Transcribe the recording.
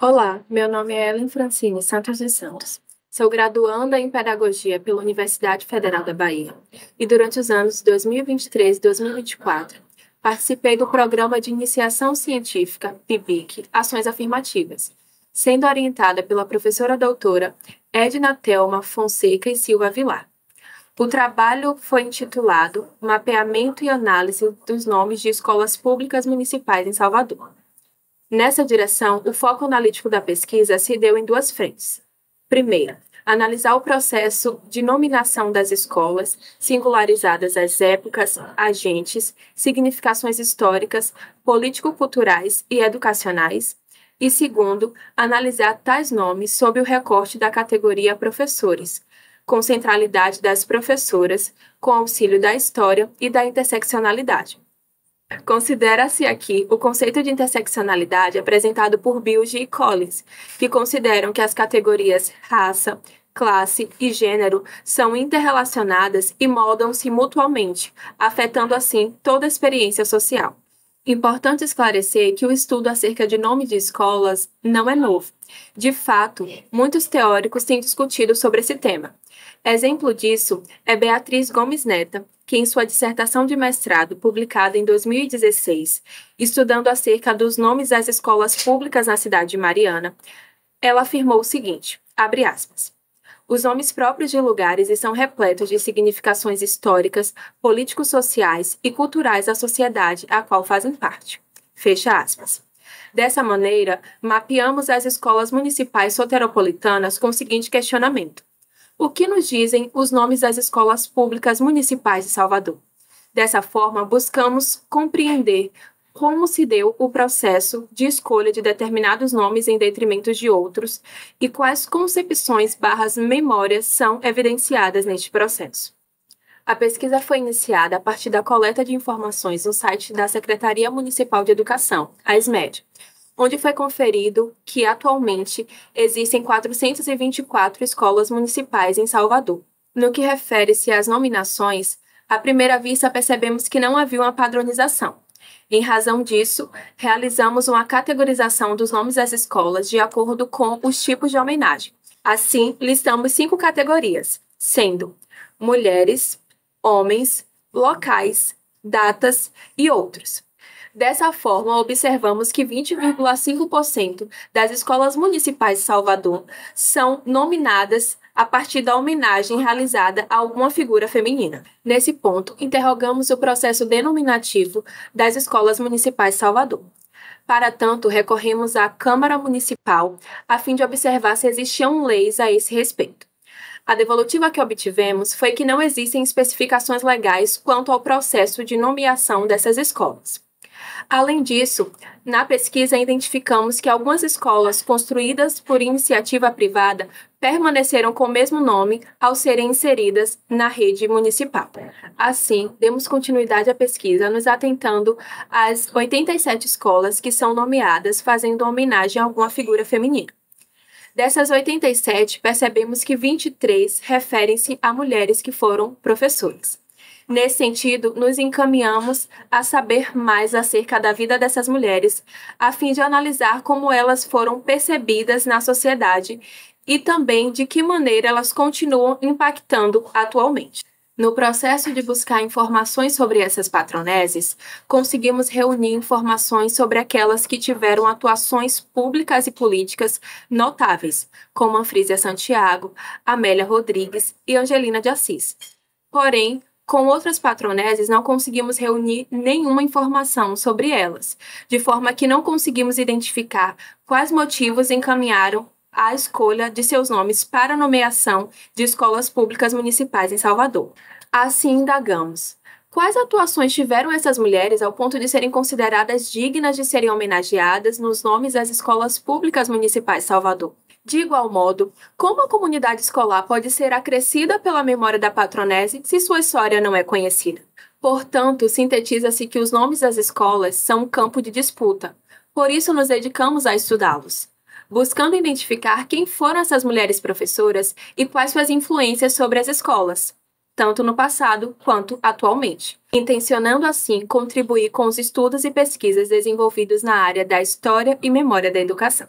Olá, meu nome é Ellen Francine Santos dos Santos. Sou graduanda em Pedagogia pela Universidade Federal da Bahia e durante os anos 2023 e 2024 participei do Programa de Iniciação Científica, PIBIC, Ações Afirmativas, sendo orientada pela professora doutora Edna Thelma Fonseca e Silva Vilar. O trabalho foi intitulado Mapeamento e Análise dos Nomes de Escolas Públicas Municipais em Salvador. Nessa direção, o foco analítico da pesquisa se deu em duas frentes. Primeira, analisar o processo de nominação das escolas, singularizadas as épocas, agentes, significações históricas, político-culturais e educacionais. E segundo, analisar tais nomes sob o recorte da categoria professores, com centralidade das professoras, com auxílio da história e da interseccionalidade. Considera-se aqui o conceito de interseccionalidade apresentado por Bilge e Collins, que consideram que as categorias raça, classe e gênero são interrelacionadas e moldam-se mutuamente, afetando assim toda a experiência social. Importante esclarecer que o estudo acerca de nome de escolas não é novo. De fato, muitos teóricos têm discutido sobre esse tema. Exemplo disso é Beatriz Gomes Neta, que em sua dissertação de mestrado, publicada em 2016, estudando acerca dos nomes das escolas públicas na cidade de Mariana, ela afirmou o seguinte, abre aspas, os nomes próprios de lugares estão repletos de significações históricas, político-sociais e culturais da sociedade a qual fazem parte. Fecha aspas. Dessa maneira, mapeamos as escolas municipais soteropolitanas com o seguinte questionamento. O que nos dizem os nomes das escolas públicas municipais de Salvador? Dessa forma, buscamos compreender como se deu o processo de escolha de determinados nomes em detrimento de outros e quais concepções/memórias são evidenciadas neste processo. A pesquisa foi iniciada a partir da coleta de informações no site da Secretaria Municipal de Educação, a SMED, onde foi conferido que, atualmente, existem 424 escolas municipais em Salvador. No que refere-se às nominações, à primeira vista percebemos que não havia uma padronização. Em razão disso, realizamos uma categorização dos nomes das escolas de acordo com os tipos de homenagem. Assim, listamos 5 categorias, sendo mulheres, homens, locais, datas e outros. Dessa forma, observamos que 20,5% das escolas municipais de Salvador são nominadas a partir da homenagem realizada a alguma figura feminina. Nesse ponto, interrogamos o processo denominativo das escolas municipais de Salvador. Para tanto, recorremos à Câmara Municipal a fim de observar se existiam leis a esse respeito. A devolutiva que obtivemos foi que não existem especificações legais quanto ao processo de nomeação dessas escolas. Além disso, na pesquisa identificamos que algumas escolas construídas por iniciativa privada permaneceram com o mesmo nome ao serem inseridas na rede municipal. Assim, demos continuidade à pesquisa, nos atentando às 87 escolas que são nomeadas fazendo homenagem a alguma figura feminina. Dessas 87, percebemos que 23 referem-se a mulheres que foram professoras. Nesse sentido, nos encaminhamos a saber mais acerca da vida dessas mulheres, a fim de analisar como elas foram percebidas na sociedade e também de que maneira elas continuam impactando atualmente. No processo de buscar informações sobre essas patroneses, conseguimos reunir informações sobre aquelas que tiveram atuações públicas e políticas notáveis, como Anfrísia Santiago, Amélia Rodrigues e Angelina de Assis. Porém, com outras patroneses, não conseguimos reunir nenhuma informação sobre elas, de forma que não conseguimos identificar quais motivos encaminharam a escolha de seus nomes para a nomeação de escolas públicas municipais em Salvador. Assim, indagamos. Quais atuações tiveram essas mulheres ao ponto de serem consideradas dignas de serem homenageadas nos nomes das escolas públicas municipais de Salvador? De igual modo, como a comunidade escolar pode ser acrescida pela memória da patronese se sua história não é conhecida? Portanto, sintetiza-se que os nomes das escolas são um campo de disputa. Por isso, nos dedicamos a estudá-los, buscando identificar quem foram essas mulheres professoras e quais suas influências sobre as escolas, tanto no passado quanto atualmente, intencionando assim contribuir com os estudos e pesquisas desenvolvidos na área da história e memória da educação.